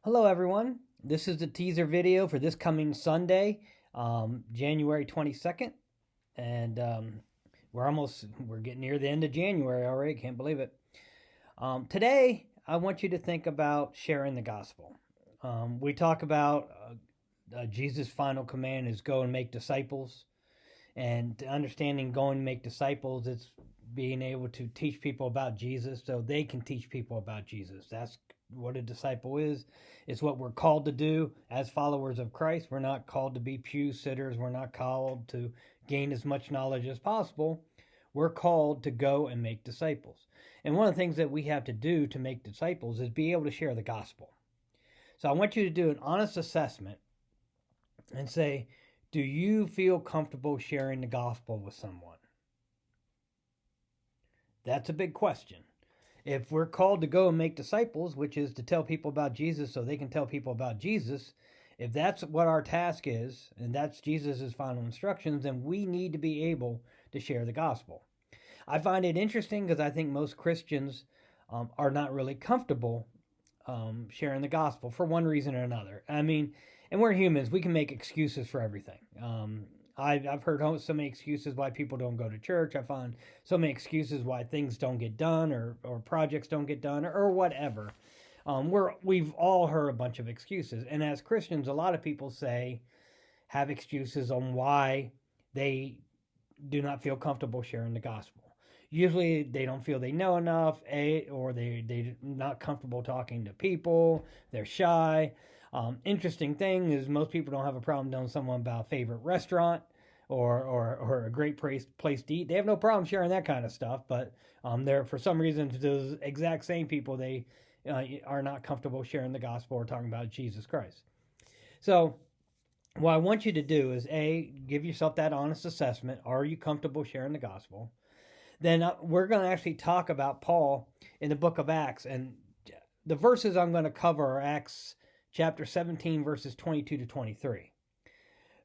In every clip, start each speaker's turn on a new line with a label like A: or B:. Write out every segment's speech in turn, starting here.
A: Hello everyone, this is the teaser video for this coming Sunday, January 22nd, and we're getting near the end of January already, can't believe it. Today, I want you to think about sharing the gospel. We talk about Jesus' final command is go and make disciples, and understanding going and make disciples, it's being able to teach people about Jesus so they can teach people about Jesus. That's what a disciple is. It's what we're called to do as followers of Christ. We're not called to be pew sitters. We're not called to gain as much knowledge as possible. We're called to go and make disciples. And one of the things that we have to do to make disciples is be able to share the gospel. So I want you to do an honest assessment and say, do you feel comfortable sharing the gospel with someone? That's a big question. If we're called to go and make disciples, which is to tell people about Jesus so they can tell people about Jesus, if that's what our task is, and that's Jesus' final instructions, then we need to be able to share the gospel. I find it interesting because I think most Christians are not really comfortable sharing the gospel for one reason or another. I mean, and we're humans. We can make excuses for everything. I've heard so many excuses why people don't go to church. I find so many excuses why things don't get done or projects don't get done or whatever. We've all heard a bunch of excuses. And as Christians, a lot of people have excuses on why they do not feel comfortable sharing the gospel. Usually they don't feel they know enough, or they're not comfortable talking to people. They're shy. Interesting thing is most people don't have a problem telling someone about a favorite restaurant or a great place to eat. They have no problem sharing that kind of stuff, but they're, for some reason, to those exact same people, they are not comfortable sharing the gospel or talking about Jesus Christ. So what I want you to do is, give yourself that honest assessment. Are you comfortable sharing the gospel? Then we're going to actually talk about Paul in the book of Acts. And the verses I'm going to cover are Acts chapter 17, verses 22 to 23.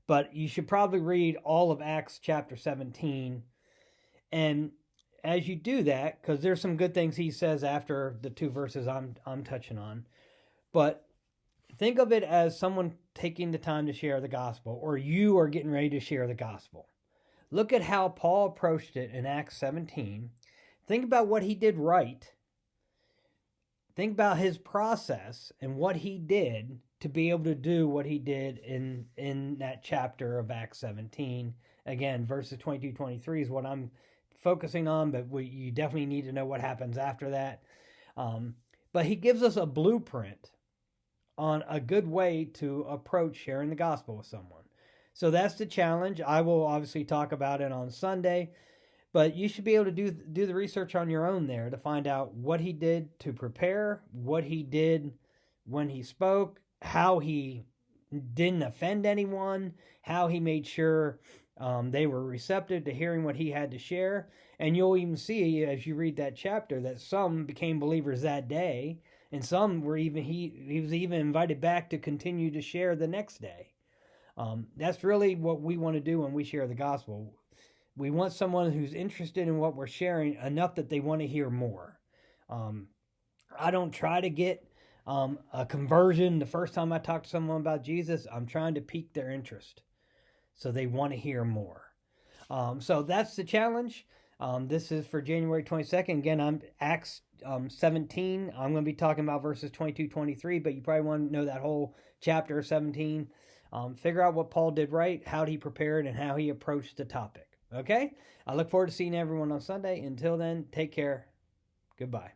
A: But you should probably read all of Acts chapter 17. And as you do that, because there's some good things he says after the two verses I'm touching on. But think of it as someone taking the time to share the gospel, or you are getting ready to share the gospel. Look at how Paul approached it in Acts 17. Think about what he did right. Think about his process and what he did to be able to do what he did in that chapter of Acts 17. Again, verses 22, 23 is what I'm focusing on, but you definitely need to know what happens after that. But he gives us a blueprint on a good way to approach sharing the gospel with someone. So that's the challenge. I will obviously talk about it on Sunday, but you should be able to do the research on your own there to find out what he did to prepare, what he did when he spoke, how he didn't offend anyone, how he made sure they were receptive to hearing what he had to share. And you'll even see as you read that chapter that some became believers that day, and some were even he was even invited back to continue to share the next day. That's really what we want to do when we share the gospel. We want someone who's interested in what we're sharing enough that they want to hear more. I don't try to get a conversion the first time I talk to someone about Jesus. I'm trying to pique their interest so they want to hear more. So that's the challenge. This is for January 22nd. Again, I'm Acts 17. I'm going to be talking about verses 22, 23, but you probably want to know that whole chapter 17. Figure out what Paul did right, how he prepared, and how he approached the topic. Okay? I look forward to seeing everyone on Sunday. Until then, take care. Goodbye.